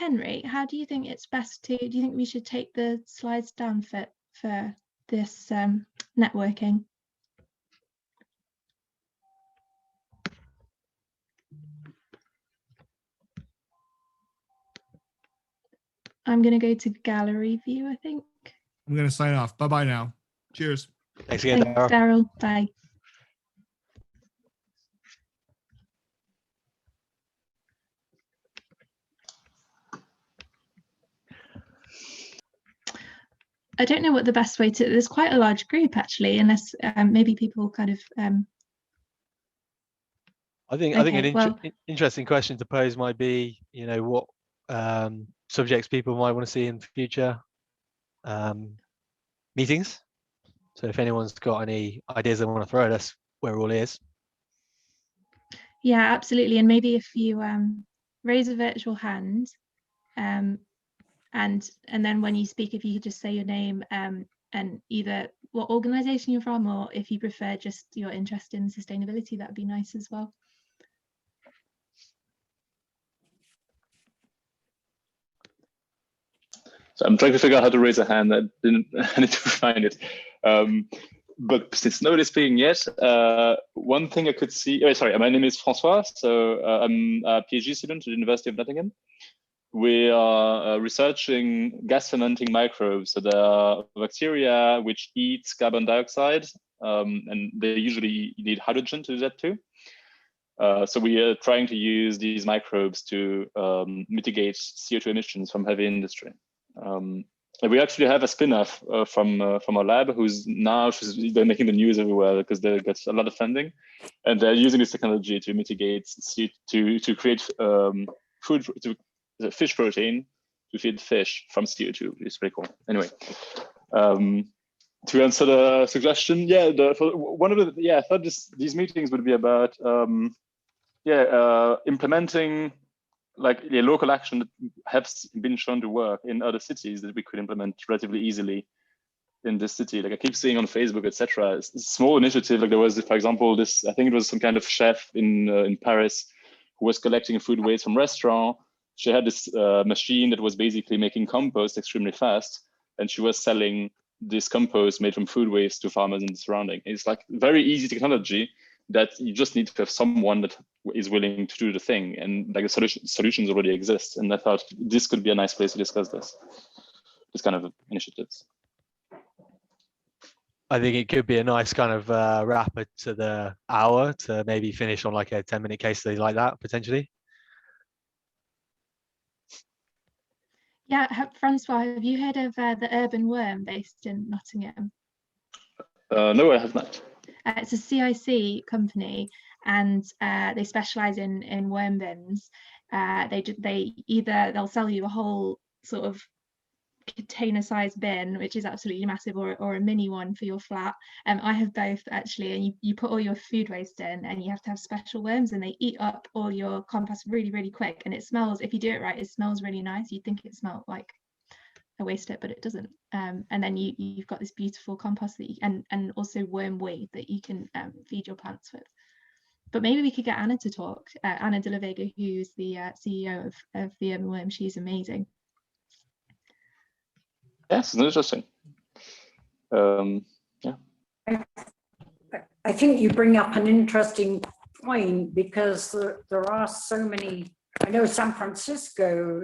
Henry, how do you think it's best to, do you think we should take the slides down for this networking? I'm going to go to gallery view, I think. I'm going to sign off. Bye-bye now. Cheers. Thanks again, Daryl. Bye. I don't know what the best way to, there's quite a large group actually, unless maybe people kind of. I think an interesting question to pose might be, you know, what subjects people might want to see in future meetings. So if anyone's got any ideas they want to throw at us, we're all ears. Yeah, absolutely. And maybe if you raise a virtual hand, and then when you speak, if you could just say your name and either what organization you're from, or if you prefer just your interest in sustainability, that would be nice as well. So I'm trying to figure out how to raise a hand. I need to find it. But since nobody's speaking yet, one thing I could see, sorry, my name is Francois. So I'm a PhD student at the University of Nottingham. We are researching gas fermenting microbes. So there are bacteria which eat carbon dioxide, and they usually need hydrogen to do that too. So we are trying to use these microbes to mitigate CO2 emissions from heavy industry. And we actually have a spin-off from our lab they're making the news everywhere because they get a lot of funding, and they're using this technology to mitigate to create fish protein to feed fish from CO2. It's pretty cool. Anyway, to answer the suggestion, I thought these meetings would be about implementing local action that has been shown to work in other cities that we could implement relatively easily in this city. Like I keep seeing on Facebook, etc. Small initiative. Like there was, for example, I think it was some kind of chef in Paris who was collecting food waste from restaurant. She had this machine that was basically making compost extremely fast, and she was selling this compost made from food waste to farmers in the surrounding. It's like very easy technology that you just need to have someone that is willing to do the thing, and like the solutions already exist. And I thought this could be a nice place to discuss this kind of initiatives. I think it could be a nice kind of wrapper to the hour to maybe finish on like a 10-minute case study like that potentially. Yeah, Francois, have you heard of the Urban Worm based in Nottingham? No, I have not. It's a CIC company, and they specialize in worm bins. They'll sell you a whole sort of container-sized bin, which is absolutely massive, or a mini one for your flat. I have both actually, and you put all your food waste in, and you have to have special worms, and they eat up all your compost really, really quick. And it smells, if you do it right, it smells really nice. You'd think it smelled like a waste it, but it doesn't. And then you've got this beautiful compost that and also worm weed that you can feed your plants with. But maybe we could get Anna to talk. Anna de la Vega, who's the CEO of the Urban Worm. She's amazing. Yes, it's interesting. Yeah. I think you bring up an interesting point, because there are so many. I know San Francisco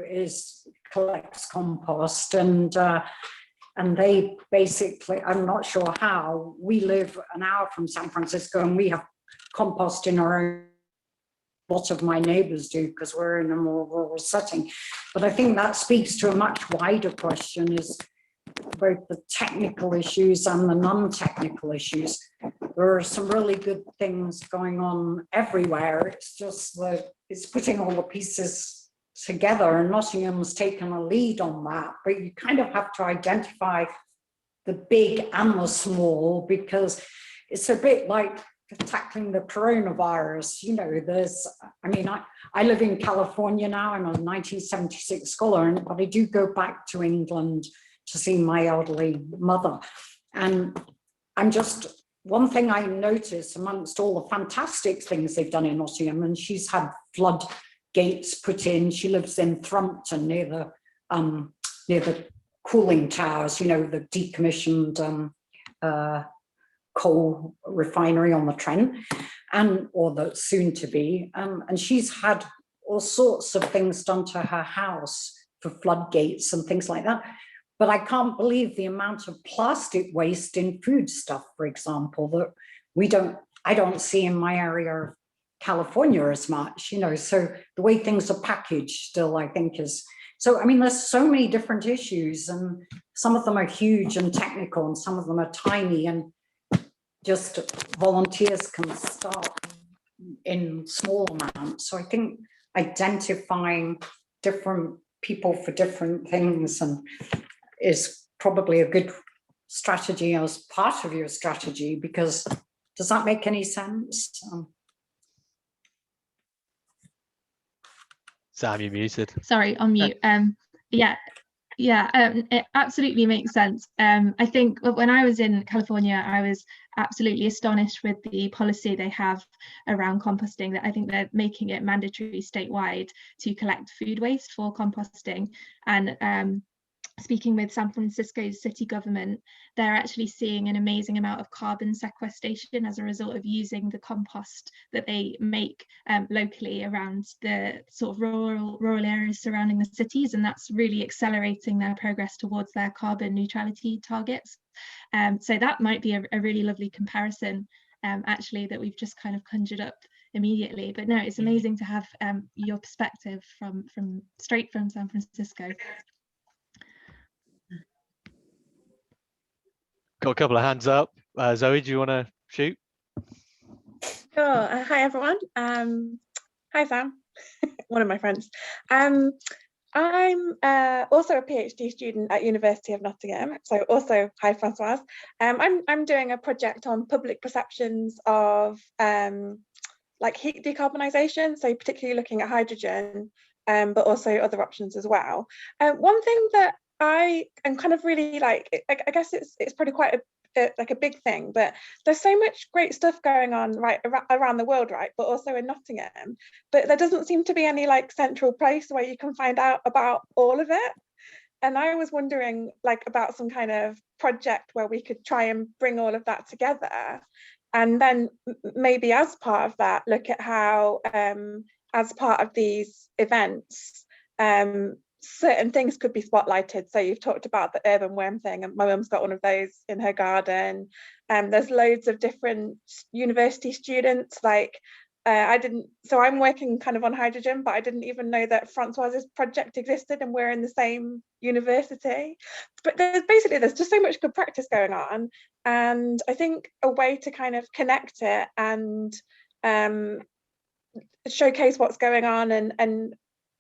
collects compost, and they basically, I'm not sure how. We live an hour from San Francisco, and we have compost in our own. A lot of my neighbors do, because we're in a more rural setting. But I think that speaks to a much wider question, is both the technical issues and the non-technical issues. There are some really good things going on everywhere. It's just that it's putting all the pieces together, and Nottingham's taken a lead on that. But you kind of have to identify the big and the small, because it's a bit like tackling the coronavirus. You know, I live in California now. I'm a 1976 scholar, but I do go back to England to see my elderly mother. And one thing I notice amongst all the fantastic things they've done in Nottingham, and she's had flood gates put in. She lives in Thrumpton near the cooling towers, you know, the decommissioned coal refinery on the Trent, or the soon to be. And she's had all sorts of things done to her house for floodgates and things like that. But I can't believe the amount of plastic waste in food stuff, for example, that I don't see in my area of California as much, you know. So the way things are packaged still, I think, is so. I mean, there's so many different issues, and some of them are huge and technical, and some of them are tiny, and just volunteers can start in small amounts. So I think identifying different people for different things and is probably a good strategy as part of your strategy, because does that make any sense? Sam, you're muted. Sorry, on mute. It absolutely makes sense. I think when I was in California, I was absolutely astonished with the policy they have around composting. That I think they're making it mandatory statewide to collect food waste for composting. And speaking with San Francisco's city government, they're actually seeing an amazing amount of carbon sequestration as a result of using the compost that they make locally around the sort of rural areas surrounding the cities, and that's really accelerating their progress towards their carbon neutrality targets. So that might be a really lovely comparison, actually, that we've just kind of conjured up immediately. But no, it's amazing to have your perspective from straight from San Francisco. Got a couple of hands up. Zoe, do you want to shoot? Sure. Hi, everyone. Hi, Sam, one of my friends. I'm also a PhD student at University of Nottingham. So also, hi, Francoise. I'm doing a project on public perceptions of like heat decarbonisation. So particularly looking at hydrogen, but also other options as well. One thing that I am kind of really like, I guess it's probably quite a big thing, but there's so much great stuff going on right around the world, right, but also in Nottingham, but there doesn't seem to be any like central place where you can find out about all of it. And I was wondering like about some kind of project where we could try and bring all of that together, and then maybe as part of that look at how as part of these events certain things could be spotlighted. So you've talked about the urban worm thing, and my mum's got one of those in her garden. There's loads of different university students, like so I'm working kind of on hydrogen, but I didn't even know that Francoise's project existed and we're in the same university. But there's just so much good practice going on, and I think a way to kind of connect it and showcase what's going on and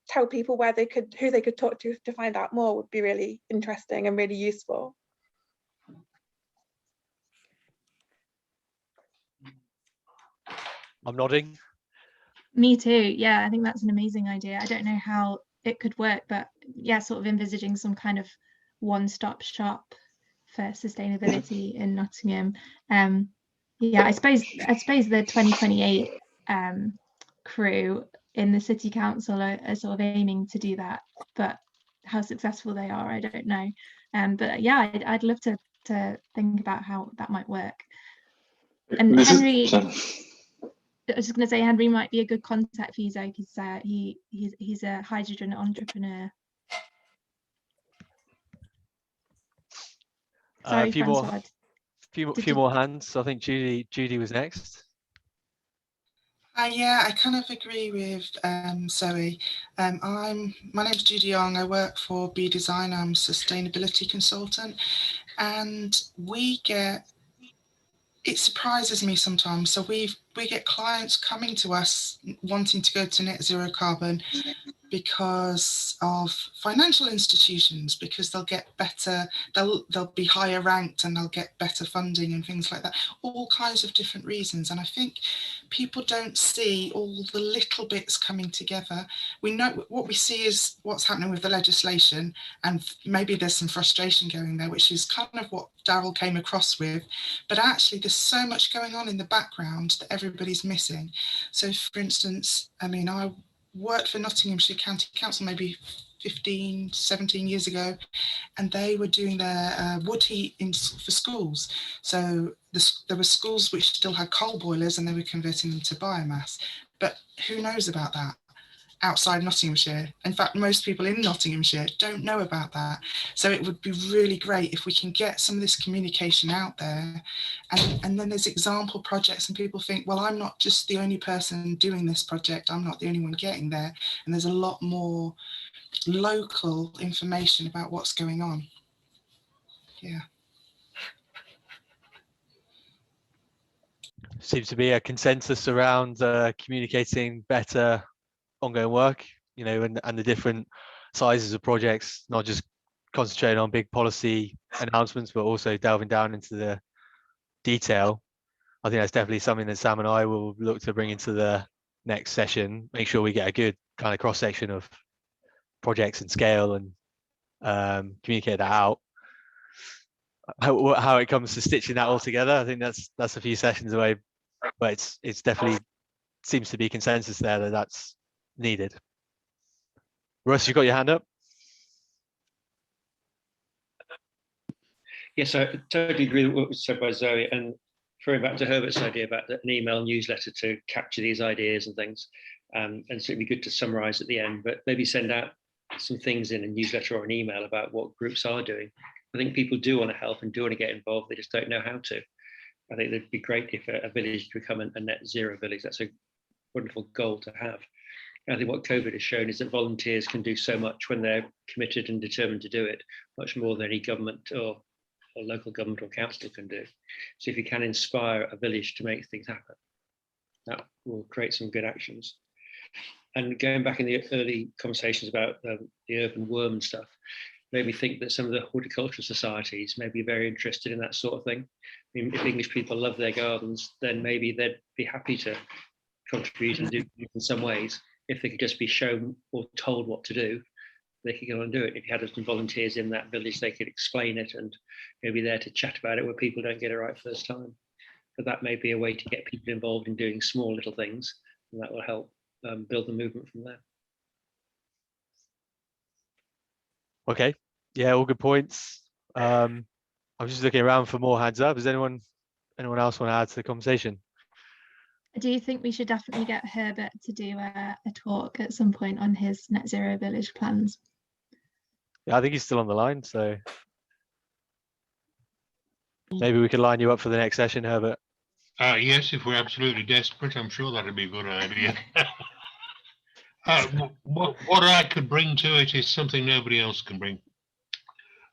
tell people who they could talk to find out more would be really interesting and really useful. I'm nodding. Me too. Yeah, I think that's an amazing idea. I don't know how it could work, but yeah, sort of envisaging some kind of one-stop shop for sustainability in Nottingham. Yeah, I suppose the 2028 crew in the city council are sort of aiming to do that, but how successful they are, I don't know. But yeah, I'd love to think about how that might work. And Henry, I was just going to say, Henry might be a good contact for you, Zoe, because he's a hydrogen entrepreneur. Sorry, a few Francois. more hands. I think Judy was next. Yeah, I kind of agree with Zoe. My name's Judy Young. I work for B Design. I'm a sustainability consultant, and it surprises me sometimes. So we get clients coming to us wanting to go to net zero carbon because of financial institutions, because they'll be higher ranked and they'll get better funding and things like that, all kinds of different reasons. And I think people don't see all the little bits coming together. We know what we see is what's happening with the legislation, and maybe there's some frustration going there, which is kind of what Daryl came across with, but actually there's so much going on in the background that everybody's missing. So for instance, I mean, worked for Nottinghamshire County Council maybe 15, 17 years ago, and they were doing their wood heat for schools. So there were schools which still had coal boilers and they were converting them to biomass. But who knows about that outside Nottinghamshire? In fact, most people in Nottinghamshire don't know about that. So it would be really great if we can get some of this communication out there, and then there's example projects and people think, well, I'm not just the only person doing this project, I'm not the only one getting there, and there's a lot more local information about what's going on. Yeah. Seems to be a consensus around communicating better ongoing work, you know, and the different sizes of projects, not just concentrating on big policy announcements, but also delving down into the detail. I think that's definitely something that Sam and I will look to bring into the next session, make sure we get a good kind of cross section of projects and scale, and communicate that out. How it comes to stitching that all together, I think that's a few sessions away, but it's definitely seems to be consensus there that that's needed. Russ, you got your hand up? Yes, I totally agree with what was said by Zoe, and throwing back to Herbert's idea about an email newsletter to capture these ideas and things, and so it'd be good to summarize at the end, but maybe send out some things in a newsletter or an email about what groups are doing. I think people do want to help and do want to get involved, they just don't know how to. I think it'd be great if a village could become a net zero village. That's a wonderful goal to have. I think what COVID has shown is that volunteers can do so much when they're committed and determined to do it, much more than any government or local government or council can do. So if you can inspire a village to make things happen, that will create some good actions. And going back in the early conversations about the urban worm and stuff, made me think that some of the horticultural societies may be very interested in that sort of thing. I mean, if English people love their gardens, then maybe they'd be happy to contribute and do in some ways. If they could just be shown or told what to do, they could go and do it. If you had some volunteers in that village, they could explain it and maybe there to chat about it where people don't get it right first time. But that may be a way to get people involved in doing small little things, and that will help build the movement from there. Okay, yeah, all good points. I'm just looking around for more hands up. Does anyone else want to add to the conversation? I do think we should definitely get Herbert to do a talk at some point on his net zero village plans. Yeah, I think he's still on the line, so maybe we could line you up for the next session, Herbert. Yes, if we're absolutely desperate, I'm sure that'd be a good idea. What I could bring to it is something nobody else can bring,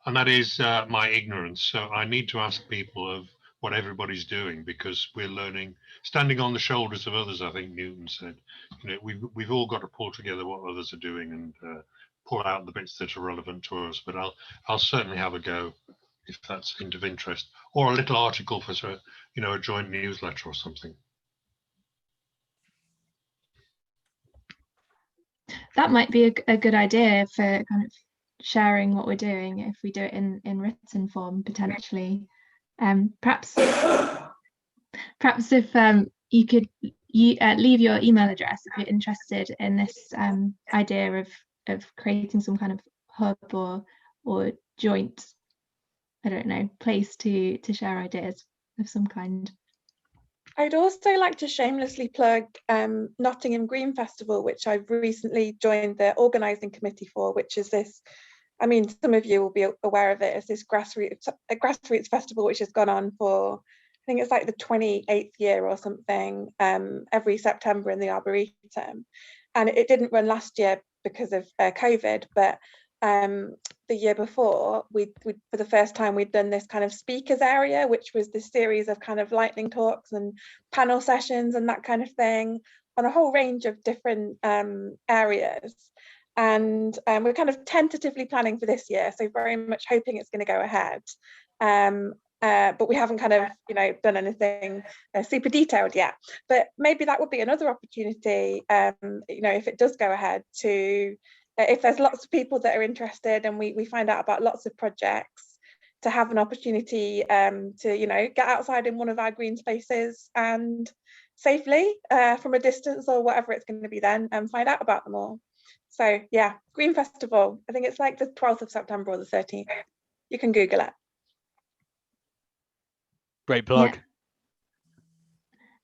and that is my ignorance. So I need to ask people of what everybody's doing, because we're learning, standing on the shoulders of others. I think Newton said, you know, we've all got to pull together what others are doing and pull out the bits that are relevant to us. But I'll certainly have a go if that's of interest, or a little article for, you know, a joint newsletter or something. That might be a good idea for kind of sharing what we're doing if we do it in written form potentially. Perhaps if you could leave your email address if you're interested in this idea of creating some kind of hub or joint, I don't know, place to share ideas of some kind. I'd also like to shamelessly plug Nottingham Green Festival, which I've recently joined the organising committee for, which is this, I mean, some of you will be aware of it, it's this grassroots festival which has gone on for, I think it's like the 28th year or something, every September in the Arboretum. And it didn't run last year because of COVID, but the year before, we for the first time we'd done this kind of speakers area, which was this series of kind of lightning talks and panel sessions and that kind of thing on a whole range of different areas. And we're kind of tentatively planning for this year, so very much hoping it's going to go ahead. But we haven't kind of, you know, done anything super detailed yet. But maybe that would be another opportunity, you know, if it does go ahead, to if there's lots of people that are interested and we find out about lots of projects, to have an opportunity to, you know, get outside in one of our green spaces and safely from a distance or whatever it's going to be then, and find out about them all. So yeah, Green Festival. I think it's like the 12th of September or the 13th. You can Google it. Great plug. Yeah.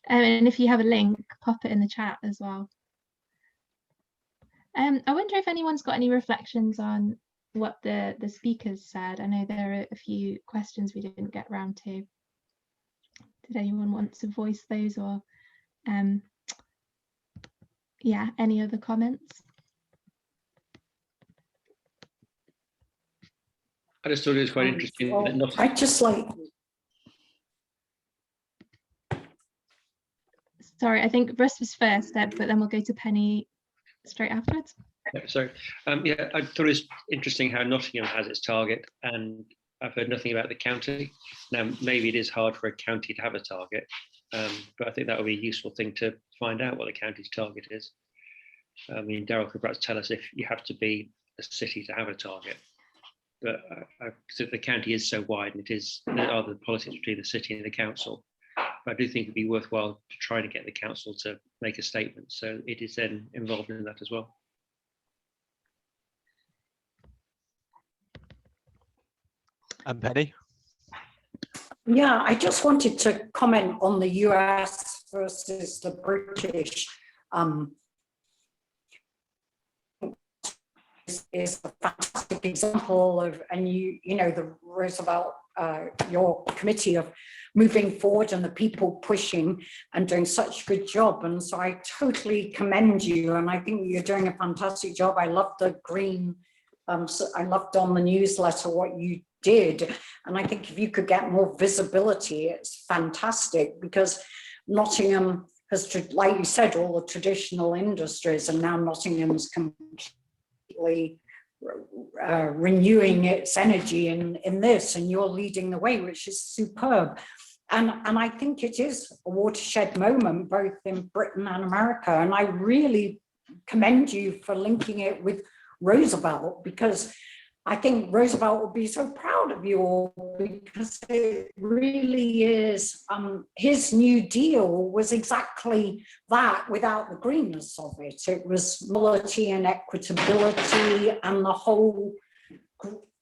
And if you have a link, pop it in the chat as well. I wonder if anyone's got any reflections on what the speakers said. I know there are a few questions we didn't get round to. Did anyone want to voice those, or yeah, any other comments? I just thought it was quite interesting. Well, that not I just like. Sorry, I think Russ was first, but then we'll go to Penny straight afterwards. So yeah, I thought it was interesting how Nottingham has its target, and I've heard nothing about the county. Now, maybe it is hard for a county to have a target, but I think that would be a useful thing to find out what the county's target is. I mean, Daryl could perhaps tell us if you have to be a city to have a target. But so the county is so wide, and there are the politics between the city and the council. But I do think it'd be worthwhile to try to get the council to make a statement, so it is then involved in that as well. And Penny? Yeah, I just wanted to comment on the US versus the British. Is a fantastic example of, and you know, the Roosevelt, your committee of moving forward and the people pushing and doing such a good job. And so I totally commend you. And I think you're doing a fantastic job. I love the green, so I loved on the newsletter what you did. And I think if you could get more visibility, it's fantastic, because Nottingham has, like you said, all the traditional industries, and now Nottingham's completely renewing its energy in this, and you're leading the way, which is superb. And I think it is a watershed moment, both in Britain and America. And I really commend you for linking it with Roosevelt, because I think Roosevelt will be so proud of you all, because it really is, his New Deal was exactly that without the greenness of it. It was mobility and equitability and the whole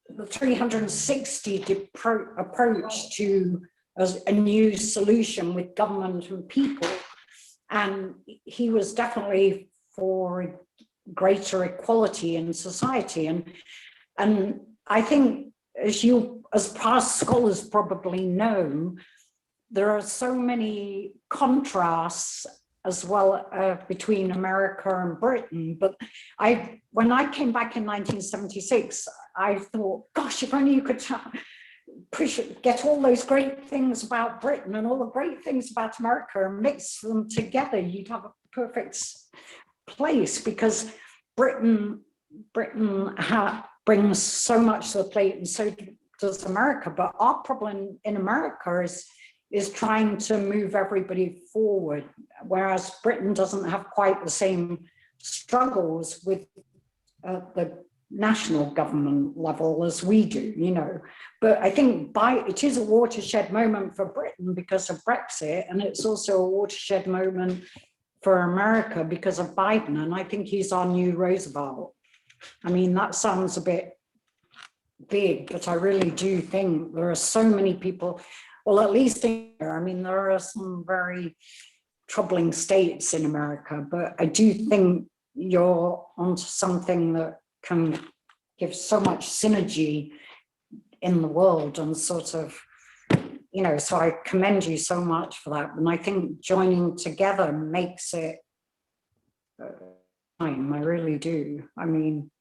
the 360 approach to a new solution with government and people. And he was definitely for greater equality in society. And I think, as past scholars probably know, there are so many contrasts as well between America and Britain. But when I came back in 1976, I thought, gosh, if only you could get all those great things about Britain and all the great things about America and mix them together, you'd have a perfect place, because Britain brings so much to the plate, and so does America. But our problem in America is trying to move everybody forward, whereas Britain doesn't have quite the same struggles with the national government level as we do, you know. But I think it is a watershed moment for Britain because of Brexit, and it's also a watershed moment for America because of Biden. And I think he's our new Roosevelt. I mean, that sounds a bit big, but I really do think there are so many people, well, at least here, I mean, there are some very troubling states in America, but I do think you're onto something that can give so much synergy in the world, and sort of, you know, so I commend you so much for that. And I think joining together makes it time. I really do. I mean,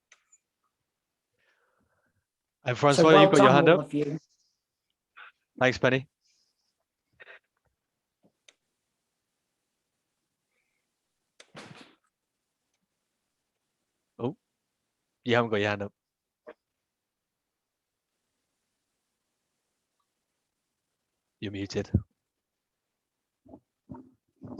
And Francois, so well you've got your done, hand all up. of you. Thanks, Penny. Oh, you haven't got your hand up. You're muted.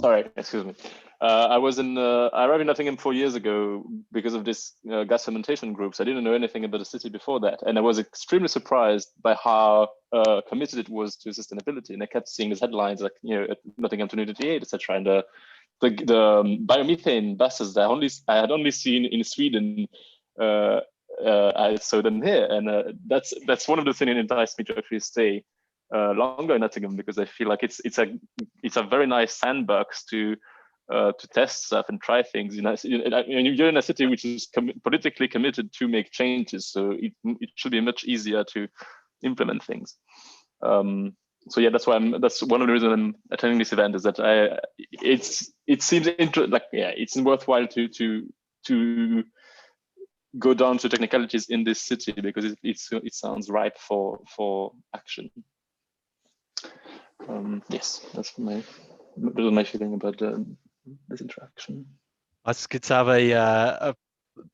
Sorry, excuse me. I arrived in Nottingham 4 years ago because of this gas fermentation groups. I didn't know anything about the city before that, and I was extremely surprised by how committed it was to sustainability. And I kept seeing these headlines like, at Nottingham 2028, etc. And the biomethane buses that I had only seen in Sweden. I saw them here, and that's one of the things that enticed me to actually stay longer in Nottingham, because I feel like it's a very nice sandbox to test stuff and try things. You're in a city which is politically committed to make changes, so it should be much easier to implement things. So yeah, that's one of the reasons I'm attending this event, is that it seems it's worthwhile to go down to technicalities in this city, because it sounds ripe for action. Yes, that's my feeling about this interaction. It's good to have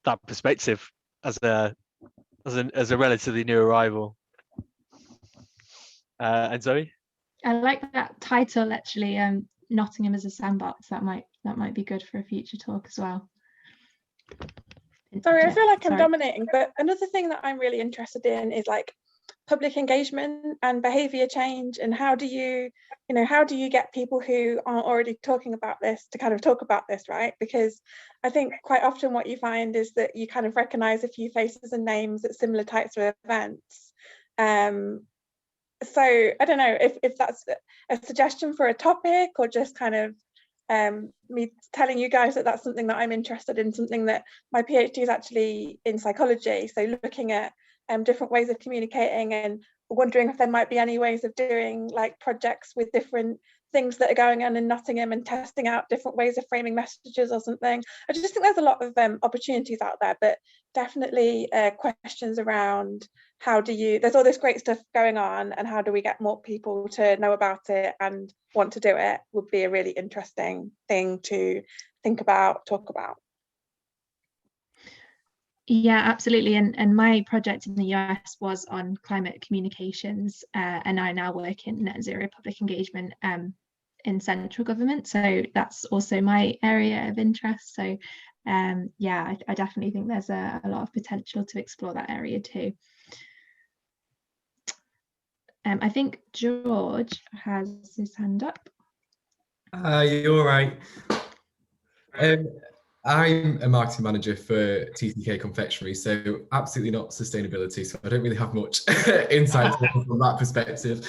that perspective as a relatively new arrival. And Zoe? I like that title actually. Nottingham as a sandbox. That might be good for a future talk as well. Sorry, I feel like I'm dominating, but another thing that I'm really interested in is like public engagement and behavior change, and how do you get people who aren't already talking about this to kind of talk about this, right? Because I think quite often what you find is that you kind of recognize a few faces and names at similar types of events. So I don't know if that's a suggestion for a topic, or just kind of me telling you guys that that's something that I'm interested in, something that my PhD is actually in psychology, so looking at different ways of communicating, and wondering if there might be any ways of doing like projects with different things that are going on in Nottingham and testing out different ways of framing messages or something. I just think there's a lot of opportunities out there, but definitely questions around there's all this great stuff going on, and how do we get more people to know about it and want to do it, would be a really interesting thing to think about, talk about. Yeah, absolutely. And my project in the US was on climate communications, and I now work in net zero public engagement in central government. So that's also my area of interest. So yeah, I definitely think there's a lot of potential to explore that area too. I think George has his hand up. You're right. I'm a marketing manager for TTK Confectionery, so absolutely not sustainability. So I don't really have much insight from that perspective.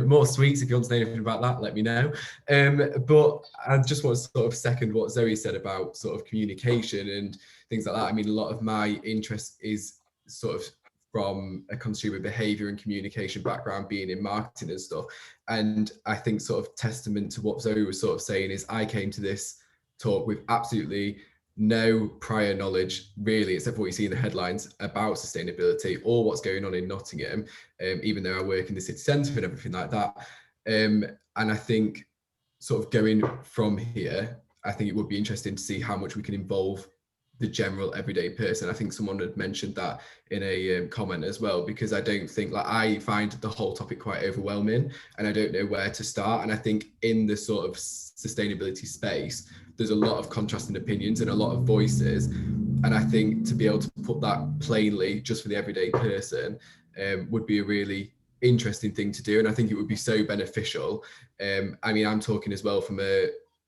More sweets, if you want to know anything about that, let me know. But I just want to sort of second what Zoe said about sort of communication and things like that. I mean, a lot of my interest is sort of from a consumer behavior and communication background, being in marketing and stuff. And I think sort of testament to what Zoe was sort of saying is I came to this talk with absolutely no prior knowledge really, except for what you see in the headlines about sustainability or what's going on in Nottingham, even though I work in the city centre and everything like that. And I think sort of going from here, I think it would be interesting to see how much we can involve the general everyday person. I think someone had mentioned that in a comment as well, because I don't think, like, I find the whole topic quite overwhelming and I don't know where to start. And I think in the sort of sustainability space, there's a lot of contrasting opinions and a lot of voices. And I think to be able to put that plainly just for the everyday person would be a really interesting thing to do. And I think it would be so beneficial. I mean, I'm talking as well from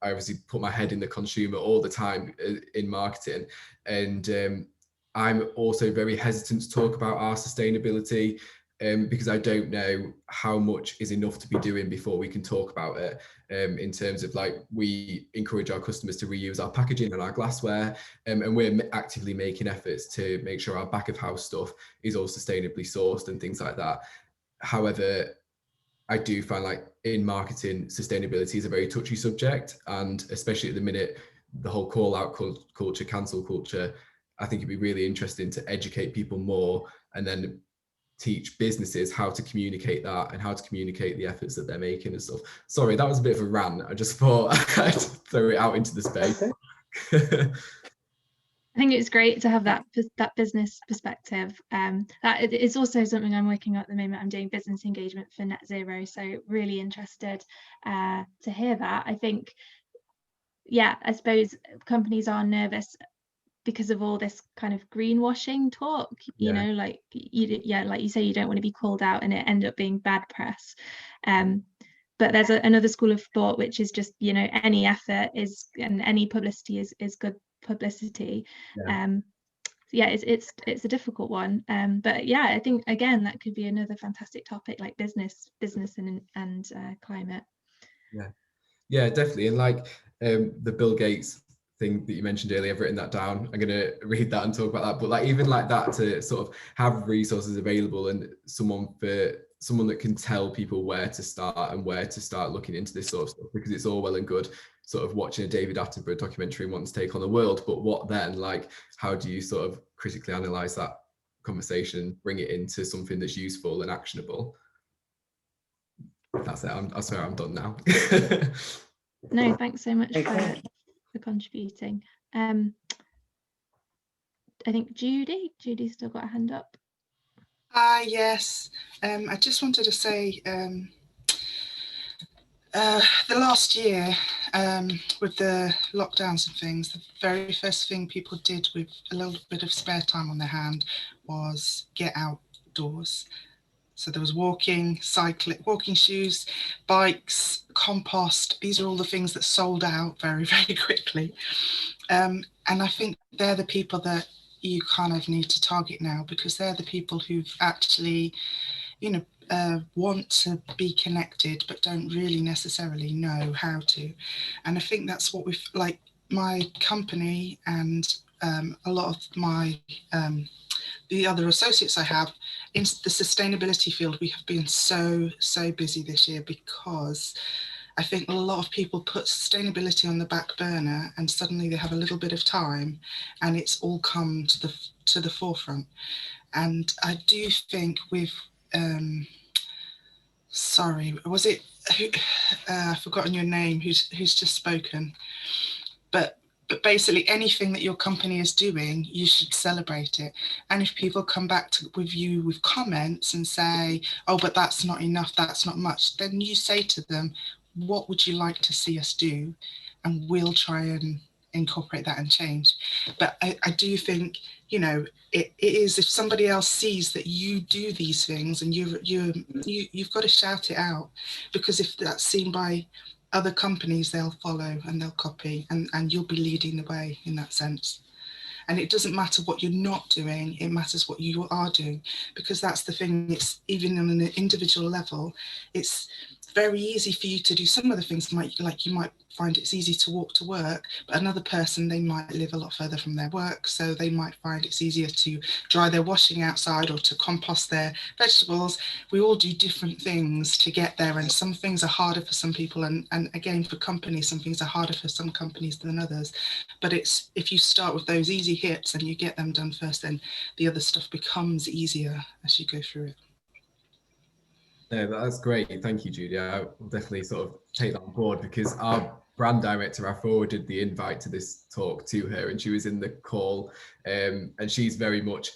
I obviously put my head in the consumer all the time in marketing. And I'm also very hesitant to talk about our sustainability because I don't know how much is enough to be doing before we can talk about it. In terms of, like, we encourage our customers to reuse our packaging and our glassware, and we're actively making efforts to make sure our back of house stuff is all sustainably sourced and things like that. However, I do find, like, in marketing, sustainability is a very touchy subject, and especially at the minute, the whole call out culture, cancel culture, I think it'd be really interesting to educate people more and then teach businesses how to communicate that and how to communicate the efforts that they're making and stuff. Sorry, that was a bit of a rant. I just thought I'd throw it out into the space. I think it's great to have that business perspective. That is also something I'm working on at the moment. I'm doing business engagement for Net Zero, so really interested to hear that. I think yeah, I suppose companies are nervous because of all this kind of greenwashing talk, you know, like like you say, you don't want to be called out and it end up being bad press. But there's another school of thought, which is just, you know, any effort is, and any publicity is good publicity. It's a difficult one. But yeah, I think again that could be another fantastic topic, like business and climate. Yeah, definitely. And like the Bill Gates thing that you mentioned earlier, I've written that down. I'm going to read that and talk about that. But like even like that, to sort of have resources available and someone that can tell people where to start and where to start looking into this sort of stuff, because it's all well and good sort of watching a David Attenborough documentary and wanting to take on the world, but what then? Like, how do you sort of critically analyze that conversation, bring it into something that's useful and actionable? That's it. I swear I'm done now. No, thanks so much for contributing. I think Judy's still got a hand up. Yes. I just wanted to say the last year, with the lockdowns and things, the very first thing people did with a little bit of spare time on their hand was get outdoors. So there was walking, cycling, walking shoes, bikes, compost. These are all the things that sold out very, very quickly. And I think they're the people that you kind of need to target now, because they're the people who've actually, you know, want to be connected but don't really necessarily know how to. And I think that's what we've, like my company and a lot of my the other associates I have in the sustainability field, we have been so busy this year, because I think a lot of people put sustainability on the back burner and suddenly they have a little bit of time and it's all come to the forefront. And I do think with sorry, was it I've forgotten your name, who's just spoken, but basically anything that your company is doing, you should celebrate it. And if people come back with you with comments and say, oh, but that's not enough, that's not much, then you say to them, what would you like to see us do? And we'll try and incorporate that and change. But I do think, you know, it is, if somebody else sees that you do these things and you've got to shout it out, because if that's seen by other companies, they'll follow and they'll copy, and you'll be leading the way in that sense. And it doesn't matter what you're not doing, it matters what you are doing, because that's the thing. It's even on an individual level, it's very easy for you to do some of the things, like you might find it's easy to walk to work, but another person, they might live a lot further from their work, so they might find it's easier to dry their washing outside or to compost their vegetables. We all do different things to get there, and some things are harder for some people, and again for companies, some things are harder for some companies than others. But it's, if you start with those easy hits and you get them done first, then the other stuff becomes easier as you go through it. No, that's great. Thank you, Judy. I will definitely sort of take that on board, because our brand director, I forwarded the invite to this talk to her and she was in the call, and she's very much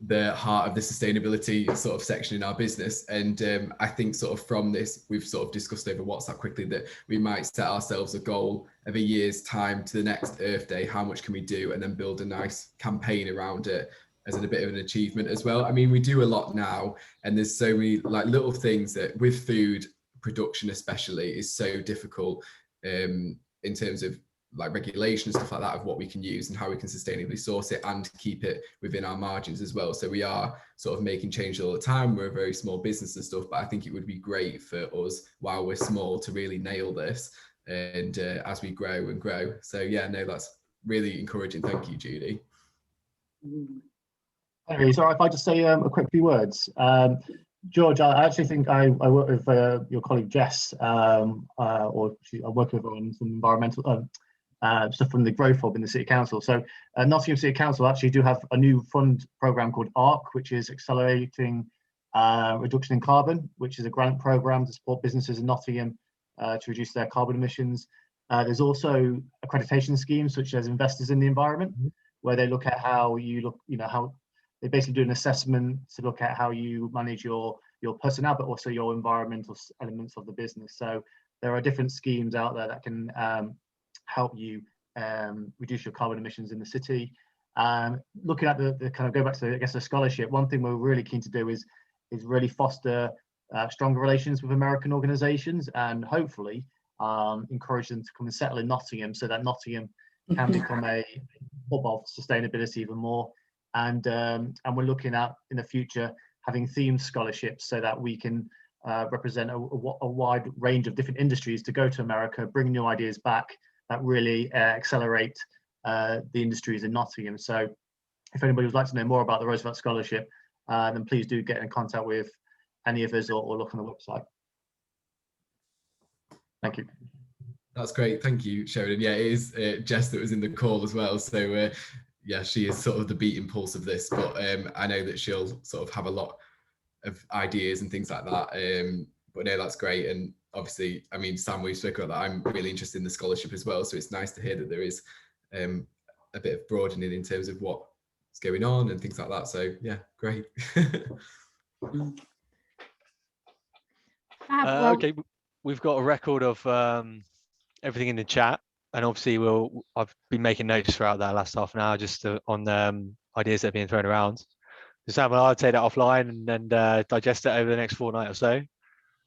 the heart of the sustainability sort of section in our business. And I think sort of from this, we've sort of discussed over WhatsApp quickly that we might set ourselves a goal of a year's time to the next Earth Day. How much can we do? And then build a nice campaign around it as a bit of an achievement as well. I mean, we do a lot now, and there's so many like little things that with food production especially is so difficult in terms of like regulation and stuff like that, of what we can use and how we can sustainably source it and keep it within our margins as well. So we are sort of making change all the time. We're a very small business and stuff, but I think it would be great for us while we're small to really nail this, and as we grow and grow. So yeah, no, that's really encouraging. Thank you, Judy. Anyway, so if I just say a quick few words. George, I actually think I work with your colleague Jess, I work with her on some environmental stuff from the Growth Hub in the City Council. So Nottingham City Council actually do have a new fund programme called ARC, which is Accelerating Reduction in Carbon, which is a grant programme to support businesses in Nottingham to reduce their carbon emissions. There's also accreditation schemes such as Investors in the Environment, where they look at how you look, you know, how they basically do an assessment to look at how you manage your personnel, but also your environmental elements of the business. So there are different schemes out there that can help you reduce your carbon emissions in the city. Looking at the kind of go back to, I guess, the scholarship, one thing we're really keen to do is really foster stronger relations with American organizations, and hopefully encourage them to come and settle in Nottingham, so that Nottingham can become a hub of sustainability even more. And we're looking at, in the future, having themed scholarships so that we can represent a wide range of different industries to go to America, bring new ideas back that really accelerate the industries in Nottingham. So if anybody would like to know more about the Roosevelt Scholarship, then please do get in contact with any of us or look on the website. Thank you. That's great. Thank you, Sheridan. Yeah, it is Jess that was in the call as well. So yeah, she is sort of the beating pulse of this, but I know that she'll sort of have a lot of ideas and things like that. But no, that's great. And obviously, I mean, Sam, we spoke about that. I'm really interested in the scholarship as well. So it's nice to hear that there is a bit of broadening in terms of what's going on and things like that. So yeah, great. Okay, we've got a record of everything in the chat, and obviously I've been making notes throughout that last half an hour just on ideas that are being thrown around. So Sam and I'll take that offline and digest it over the next fortnight or so.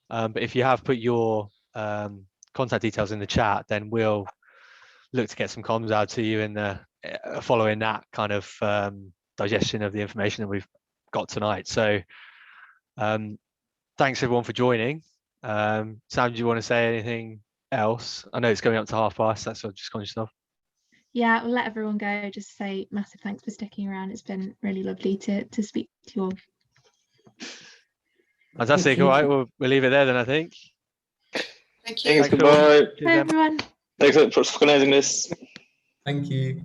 But if you have put your contact details in the chat, then we'll look to get some comms out to you in the following that kind of digestion of the information that we've got tonight. So thanks everyone for joining. Sam, do you want to say anything else? I know it's going up to past. That's what I'm just conscious of. Yeah, we'll let everyone go. Just say massive thanks for sticking around. It's been really lovely to speak to you all. Fantastic. All right, we'll leave it there then, I think. Thank you. Thanks, goodbye. Bye, everyone. Thanks for organizing this. Thank you.